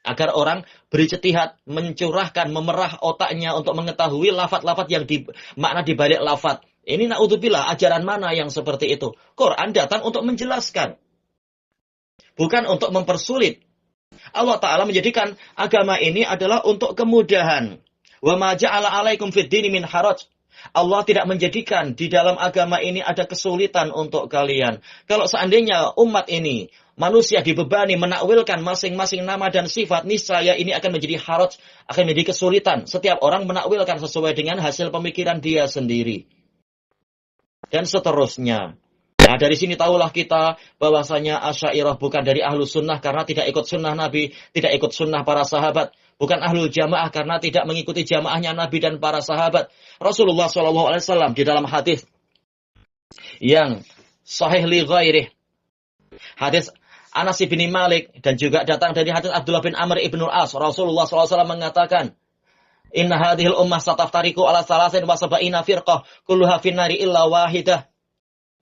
Agar orang berijtihad, mencurahkan, memerah otaknya untuk mengetahui lafaz-lafaz yang makna dibalik lafaz. Ini na'udzubillah, ajaran mana yang seperti itu? Quran datang untuk menjelaskan, bukan untuk mempersulit. Allah Ta'ala menjadikan agama ini adalah untuk kemudahan. Wa ma ja'ala 'alaikum fid dini min haraj. Allah tidak menjadikan di dalam agama ini ada kesulitan untuk kalian. Kalau seandainya umat ini, manusia dibebani menakwilkan masing-masing nama dan sifat, niscaya ini akan menjadi haraj, akan menjadi kesulitan. Setiap orang menakwilkan sesuai dengan hasil pemikiran dia sendiri. Dan seterusnya. Nah, dari sini tahulah kita bahwasanya Asy'ariyah bukan dari ahlu sunnah karena tidak ikut sunnah Nabi, tidak ikut sunnah para sahabat. Bukan ahlul jamaah karena tidak mengikuti jamaahnya Nabi dan para sahabat. Rasulullah SAW di dalam hadis yang sahih li ghairih, hadis Anas bin Malik, dan juga datang dari hadis Abdullah bin Amr ibn al-As, Rasulullah SAW mengatakan, Inna hadhil ummah sataftariku ala salasin wa sab'ina firqah kulluha finnari illa wahidah.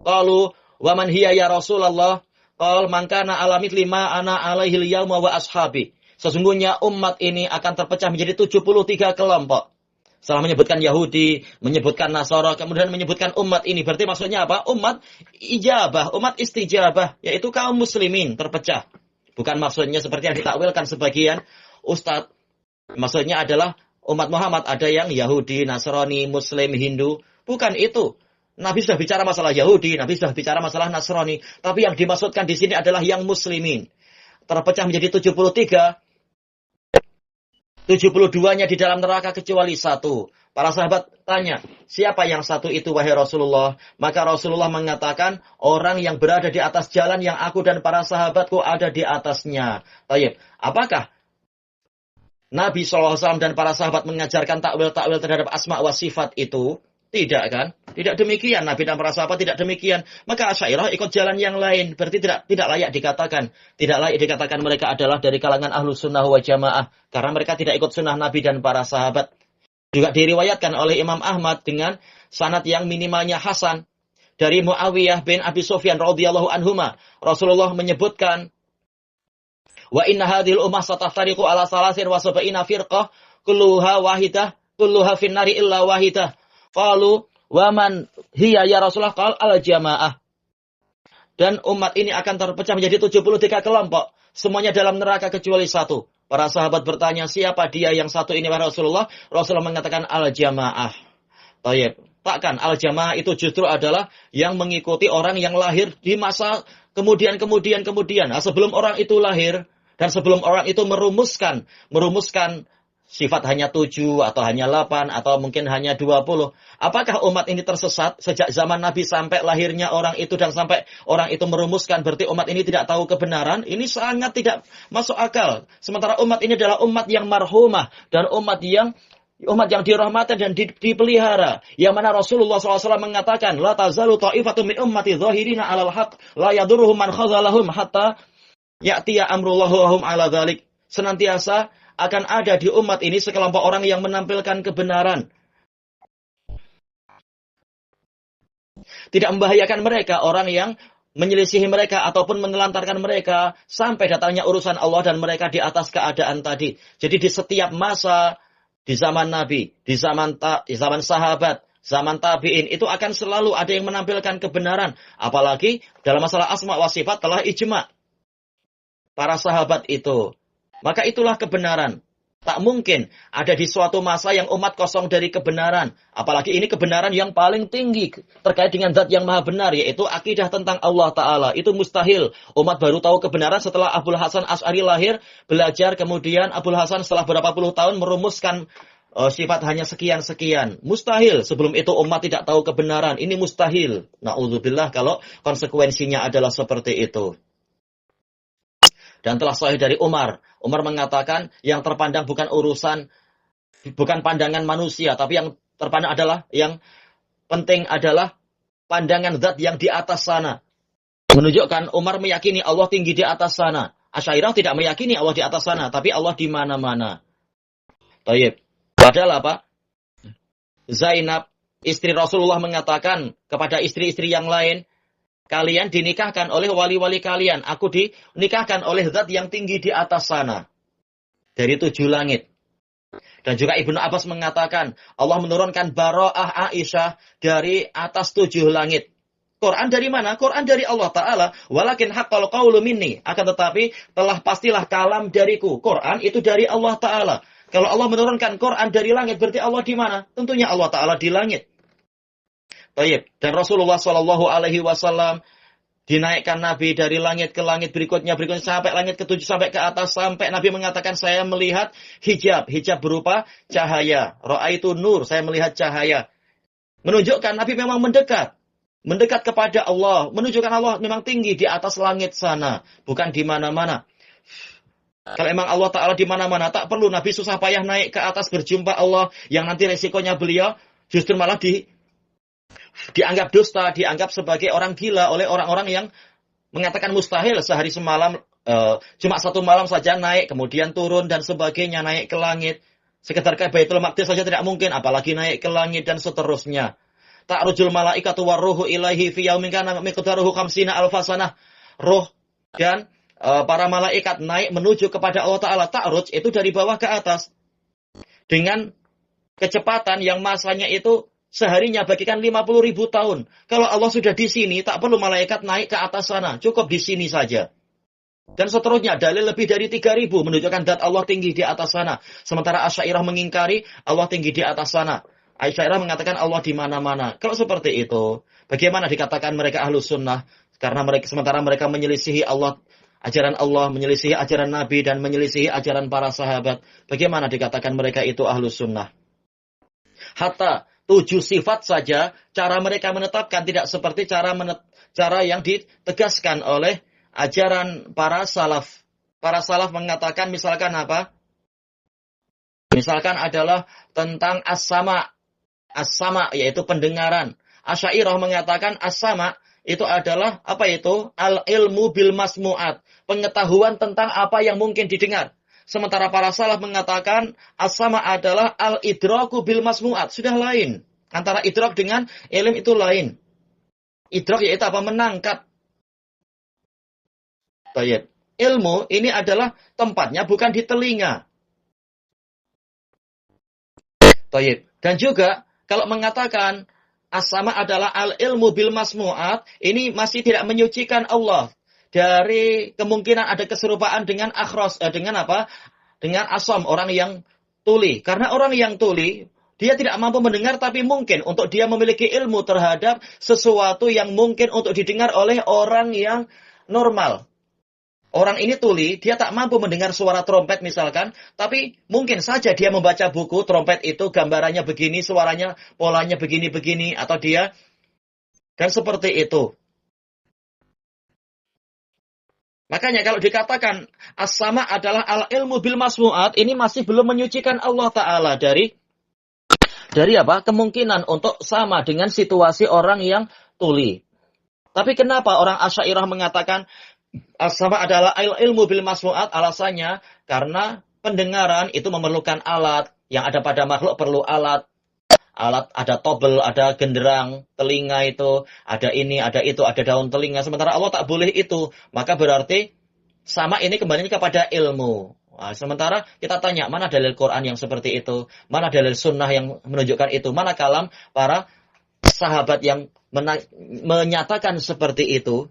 Qalu wa man hiya ya Rasulullah? Qal man kana ala mithli ma ana alaihi al-yawma wa ashabi. Sesungguhnya umat ini akan terpecah menjadi 73 kelompok. Setelah menyebutkan Yahudi, menyebutkan Nasara, kemudian menyebutkan umat ini. Berarti maksudnya apa? Umat ijabah, umat istijabah, yaitu kaum muslimin terpecah. Bukan maksudnya seperti yang ditakwilkan sebagian ustadz. Maksudnya adalah umat Muhammad ada yang Yahudi, Nasrani, Muslim, Hindu. Bukan itu. Nabi sudah bicara masalah Yahudi, Nabi sudah bicara masalah Nasrani. Tapi yang dimaksudkan di sini adalah yang muslimin. Terpecah menjadi 73. 72-nya di dalam neraka kecuali 1. Para sahabat tanya, siapa yang 1 itu wahai Rasulullah? Maka Rasulullah mengatakan, orang yang berada di atas jalan yang aku dan para sahabatku ada di atasnya. Baik, apakah Nabi SAW dan para sahabat mengajarkan takwil-takwil terhadap asma wa sifat itu? Tidak kan? Tidak demikian. Nabi dan para sahabat tidak demikian. Maka Asy'ariyah ikut jalan yang lain. Berarti tidak layak dikatakan. Tidak layak dikatakan mereka adalah dari kalangan ahlu sunnah wa jamaah. Karena mereka tidak ikut sunnah Nabi dan para sahabat. Juga diriwayatkan oleh Imam Ahmad dengan sanad yang minimalnya hasan. Dari Muawiyah bin Abi Sufyan radhiyallahu anhuma. Rasulullah menyebutkan, wa inna hadhil ummah sataftariqu ala salasin wa sab'ina firqah kulluha wahidah kulluha finnari illa wahidah. Qalu wa man hiya ya Rasulullah? Qal al-jamaah. Dan umat ini akan terpecah menjadi 73 kelompok, semuanya dalam neraka kecuali 1. Para sahabat bertanya, siapa dia yang 1 ini wahai Rasulullah? Rasulullah mengatakan al-jamaah. Baik, takkan al-jamaah itu justru adalah yang mengikuti orang yang lahir di masa kemudian. Nah, sebelum orang itu lahir dan sebelum orang itu merumuskan sifat hanya 7 atau hanya 8 atau mungkin hanya 20. Apakah umat ini tersesat sejak zaman Nabi sampai lahirnya orang itu dan sampai orang itu merumuskan berarti umat ini tidak tahu kebenaran? Ini sangat tidak masuk akal. Sementara umat ini adalah umat yang marhumah dan umat yang dirahmati dan dipelihara. Yang mana Rasulullah SAW mengatakan, la tazalu ta'ifatu min ummati zahirina 'alal haqq la yadurruhum man khazalahum hatta ya'tiya amrullahu wa hum 'ala dzalik. Senantiasa akan ada di umat ini sekelompok orang yang menampilkan kebenaran. Tidak membahayakan mereka, orang yang menyelisihi mereka ataupun menelantarkan mereka sampai datangnya urusan Allah dan mereka di atas keadaan tadi. Jadi di setiap masa, di zaman Nabi, di zaman sahabat, zaman tabi'in, itu akan selalu ada yang menampilkan kebenaran. Apalagi dalam masalah asma wa sifat telah ijma'. para sahabat itu. Maka itulah kebenaran. Tak mungkin ada di suatu masa yang umat kosong dari kebenaran. Apalagi ini kebenaran yang paling tinggi terkait dengan zat yang maha benar, yaitu akidah tentang Allah Ta'ala. Itu mustahil. Umat baru tahu kebenaran setelah Abul Hasan Asy'ari lahir, belajar, kemudian Abul Hasan setelah berapa puluh tahun merumuskan sifat hanya sekian-sekian. Mustahil. Sebelum itu umat tidak tahu kebenaran. Ini mustahil. Na'udzubillah kalau konsekuensinya adalah seperti itu. Dan telah sahih dari Umar. Umar mengatakan yang terpandang bukan pandangan manusia, tapi yang terpandang adalah, yang penting adalah pandangan zat yang di atas sana. Menunjukkan Umar meyakini Allah tinggi di atas sana. Asy'ariyah tidak meyakini Allah di atas sana, tapi Allah di mana-mana. Tayyib. Padahal apa? Zainab, istri Rasulullah, mengatakan kepada istri-istri yang lain, kalian dinikahkan oleh wali-wali kalian. Aku dinikahkan oleh zat yang tinggi di atas sana. Dari 7 langit. Dan juga Ibnu Abbas mengatakan, Allah menurunkan bara'ah Aisyah dari atas 7 langit. Quran dari mana? Quran dari Allah Ta'ala. Walakin haqqal qawlu minni. Akan tetapi telah pastilah kalam dariku. Quran itu dari Allah Ta'ala. Kalau Allah menurunkan Quran dari langit, berarti Allah di mana? Tentunya Allah Ta'ala di langit. Baik. Dan Rasulullah SAW dinaikkan Nabi dari langit ke langit berikutnya sampai langit ke-7, sampai ke atas, sampai Nabi mengatakan saya melihat hijab berupa cahaya. Ra'aitu nur, saya melihat cahaya. Menunjukkan Nabi memang mendekat kepada Allah, menunjukkan Allah memang tinggi di atas langit sana, bukan di mana-mana. Kalau emang Allah Ta'ala di mana-mana, tak perlu Nabi susah payah naik ke atas berjumpa Allah, yang nanti resikonya beliau justru malah dianggap dusta, dianggap sebagai orang gila oleh orang-orang yang mengatakan mustahil sehari semalam, cuma 1 malam saja naik, kemudian turun dan sebagainya, naik ke langit. Sekedar ke Baitul Maqdis saja tidak mungkin, apalagi naik ke langit dan seterusnya. Ta'rujul malaikatu warruhu ilaihi fi yaumin kana miqdaruhu 50 alfasanah. Roh dan para malaikat naik menuju kepada Allah Ta'ala. Ta'ruj itu dari bawah ke atas. Dengan kecepatan yang masanya itu seharinya bagikan 50.000 tahun. Kalau Allah sudah di sini, tak perlu malaikat naik ke atas sana. Cukup di sini saja. Dan seterusnya, dalil lebih dari 3.000 menunjukkan zat Allah tinggi di atas sana. Sementara Asy'ariyah mengingkari Allah tinggi di atas sana. Asy'ariyah mengatakan Allah di mana-mana. Kalau seperti itu, bagaimana dikatakan mereka Ahlus Sunnah? Karena sementara mereka menyelisihi ajaran Allah, menyelisihi ajaran Nabi, dan menyelisihi ajaran para sahabat. Bagaimana dikatakan mereka itu Ahlus Sunnah? Hatta 7 sifat saja, cara mereka menetapkan tidak seperti cara yang ditegaskan oleh ajaran para salaf. Para salaf mengatakan misalkan apa? Misalkan adalah tentang as-sama. As-sama yaitu pendengaran. Asy'ariyah mengatakan as-sama itu adalah apa itu? Al-ilmu bil masmu'at. Pengetahuan tentang apa yang mungkin didengar. Sementara para salaf mengatakan as-sama adalah al-idraku bil masmu'at. Sudah lain. Antara idrak dengan ilm itu lain. Idrak yaitu apa? Menangkap. Baik. Ilmu ini adalah tempatnya bukan di telinga. Baik. Dan juga kalau mengatakan as-sama adalah al-ilmu bil masmu'at, ini masih tidak menyucikan Allah dari kemungkinan ada keserupaan dengan akhras, dengan apa? Dengan asam, orang yang tuli. Karena orang yang tuli, dia tidak mampu mendengar, tapi mungkin untuk dia memiliki ilmu terhadap sesuatu yang mungkin untuk didengar oleh orang yang normal. Orang ini tuli, dia tak mampu mendengar suara trompet misalkan, tapi mungkin saja dia membaca buku trompet itu, gambarannya begini, suaranya, polanya begini-begini, atau dia, dan seperti itu. Makanya kalau dikatakan as-sama adalah al-ilmu bil masmu'at, ini masih belum menyucikan Allah Ta'ala dari apa? Kemungkinan untuk sama dengan situasi orang yang tuli. Tapi kenapa orang Asy'ariyah mengatakan as-sama adalah ilmu bil masmu'at? Alasannya karena pendengaran itu memerlukan alat. Yang ada pada makhluk perlu alat. Alat ada tobel, ada genderang, telinga itu, ada ini, ada itu, ada daun telinga. Sementara Allah tak boleh itu. Maka berarti sama ini kembali kepada ilmu. Nah, sementara kita tanya, mana dalil Quran yang seperti itu? Mana dalil sunnah yang menunjukkan itu? Mana kalam para sahabat yang menyatakan seperti itu?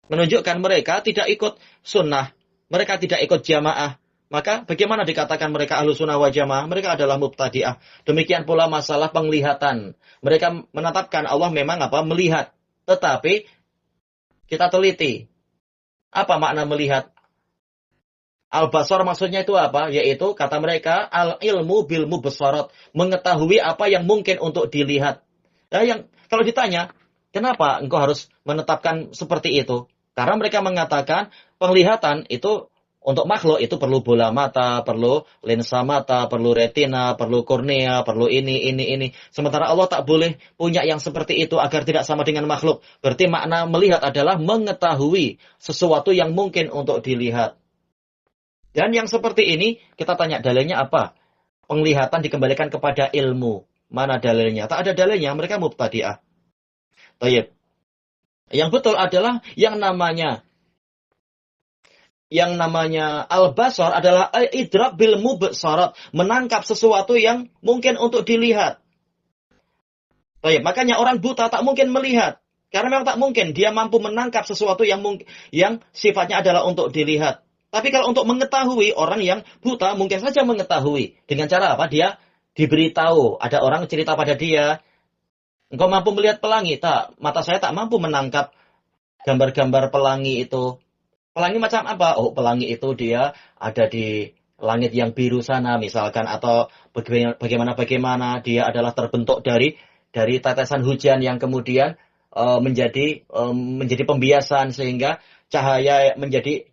menunjukkan mereka tidak ikut sunnah, mereka tidak ikut jamaah. Maka bagaimana dikatakan mereka ahlu sunnah wal jamaah? Mereka adalah mubtadi'ah. Demikian pula masalah penglihatan. Mereka menetapkan Allah memang melihat. Tetapi kita teliti. Apa makna melihat? Al-basar maksudnya itu apa? Yaitu kata mereka al-ilmu bil mubsarat, mengetahui apa yang mungkin untuk dilihat. Nah, kalau ditanya, kenapa engkau harus menetapkan seperti itu? Karena mereka mengatakan penglihatan itu untuk makhluk itu perlu bola mata, perlu lensa mata, perlu retina, perlu kornea, perlu ini. Sementara Allah tak boleh punya yang seperti itu agar tidak sama dengan makhluk. Berarti makna melihat adalah mengetahui sesuatu yang mungkin untuk dilihat. Dan yang seperti ini, kita tanya dalilnya apa? Penglihatan dikembalikan kepada ilmu. Mana dalilnya? Tak ada dalilnya, mereka mubtadi'ah. Baik. Yang betul adalah yang namanya al-basar adalah idrak bil mubsarat, menangkap sesuatu yang mungkin untuk dilihat. Baik, makanya orang buta tak mungkin melihat. Karena memang tak mungkin dia mampu menangkap sesuatu yang sifatnya adalah untuk dilihat. Tapi kalau untuk mengetahui, orang yang buta mungkin saja mengetahui. Dengan cara apa? Dia diberitahu. Ada orang cerita pada dia, engkau mampu melihat pelangi? Tak, mata saya tak mampu menangkap gambar-gambar pelangi itu. Pelangi macam apa? Oh, pelangi itu dia ada di langit yang biru sana misalkan. Atau bagaimana dia adalah terbentuk dari tetesan hujan yang kemudian menjadi pembiasan sehingga cahaya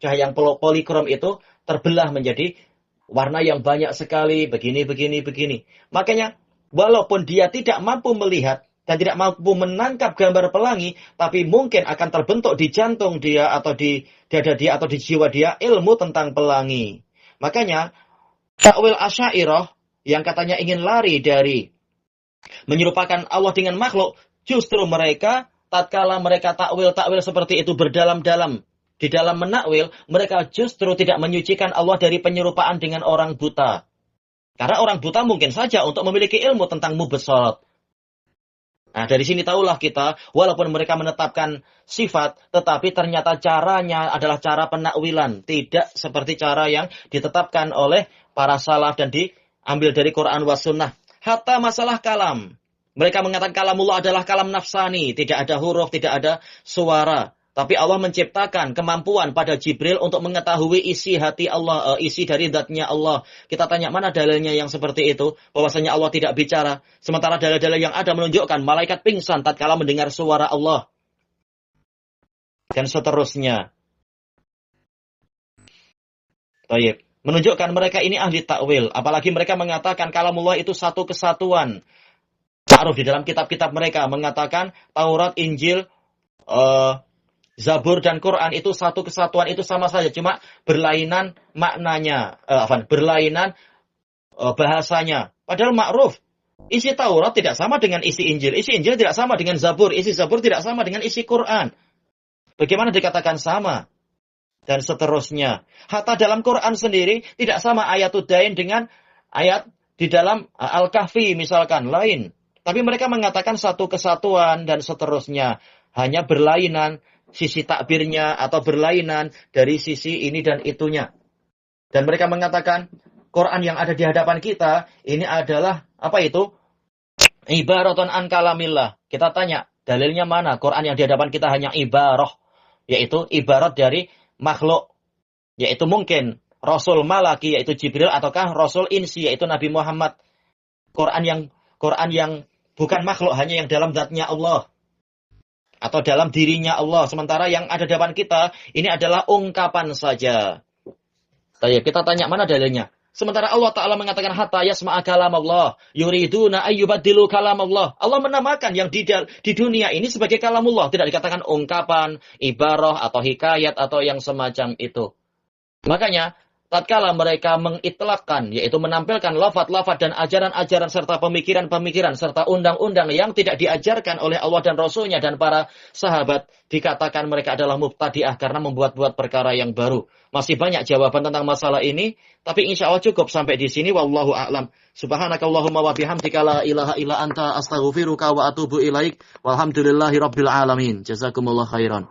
yang polikrom itu terbelah menjadi warna yang banyak sekali, begini. Makanya, walaupun dia tidak mampu melihat dan tidak mampu menangkap gambar pelangi, tapi mungkin akan terbentuk di jantung dia atau di dada dia atau di jiwa dia ilmu tentang pelangi. Makanya, takwil Asy'ariyah yang katanya ingin lari dari menyerupakan Allah dengan makhluk, justru mereka tatkala mereka takwil seperti itu berdalam-dalam di dalam menakwil, mereka justru tidak menyucikan Allah dari penyerupaan dengan orang buta. Karena orang buta mungkin saja untuk memiliki ilmu tentang mubsarat. Nah, dari sini tahulah kita, walaupun mereka menetapkan sifat, tetapi ternyata caranya adalah cara penakwilan, tidak seperti cara yang ditetapkan oleh para salaf dan diambil dari Quran was sunnah. Hatta masalah kalam. Mereka mengatakan kalamullah adalah kalam nafsani. Tidak ada huruf, tidak ada suara. Tapi Allah menciptakan kemampuan pada Jibril untuk mengetahui isi hati Allah, isi dari zatnya Allah. Kita tanya mana dalilnya yang seperti itu? Bahwasanya Allah tidak bicara. Sementara dalil-dalil yang ada menunjukkan malaikat pingsan tatkala mendengar suara Allah. Dan seterusnya. Baik. Menunjukkan mereka ini ahli takwil. Apalagi mereka mengatakan kalamullah itu satu kesatuan. Ta'aruf di dalam kitab-kitab mereka mengatakan Taurat, Injil, Zabur dan Quran itu satu kesatuan, itu sama saja, cuma berlainan maknanya, berlainan bahasanya. Padahal ma'ruf, isi Taurat tidak sama dengan isi Injil tidak sama dengan Zabur, isi Zabur tidak sama dengan isi Quran. Bagaimana dikatakan sama? Dan seterusnya. Hatta dalam Quran sendiri tidak sama ayatul dain dengan ayat di dalam Al-Kahfi misalkan, lain. Tapi mereka mengatakan satu kesatuan dan seterusnya. Hanya berlainan sisi takbirnya atau berlainan dari sisi ini dan itunya. Dan mereka mengatakan Quran yang ada di hadapan kita ini adalah apa itu? Ibaratun an kalamillah. Kita tanya, dalilnya mana? Quran yang di hadapan kita hanya ibarah, yaitu ibarat dari makhluk. Yaitu mungkin Rasul Malaki yaitu Jibril ataukah Rasul Insi yaitu Nabi Muhammad. Quran yang bukan makhluk, hanya yang dalam zatnya Allah atau dalam dirinya Allah. Sementara yang ada di depan kita ini adalah ungkapan saja. Kita tanya mana dalilnya? Sementara Allah Ta'ala mengatakan hatta yasma'a kalam Allah yuriduna ayyubaddilu kalam Allah. Allah menamakan yang di dunia ini sebagai kalamullah. Tidak dikatakan ungkapan, ibarah atau hikayat atau yang semacam itu. Makanya tatkala mereka mengitlaqkan, yaitu menampilkan lafaz-lafaz dan ajaran-ajaran serta pemikiran-pemikiran serta undang-undang yang tidak diajarkan oleh Allah dan Rasulnya dan para sahabat, dikatakan mereka adalah mubtadi'ah karena membuat-buat perkara yang baru. Masih banyak jawaban tentang masalah ini, tapi insya Allah cukup sampai di sini. Wallahu a'lam. Subhanakallahumma wa bihamdika la ilaha illa anta astaghfiruka wa atubu ilaik. Walhamdulillahi rabbil alamin. Jazakumullah khairan.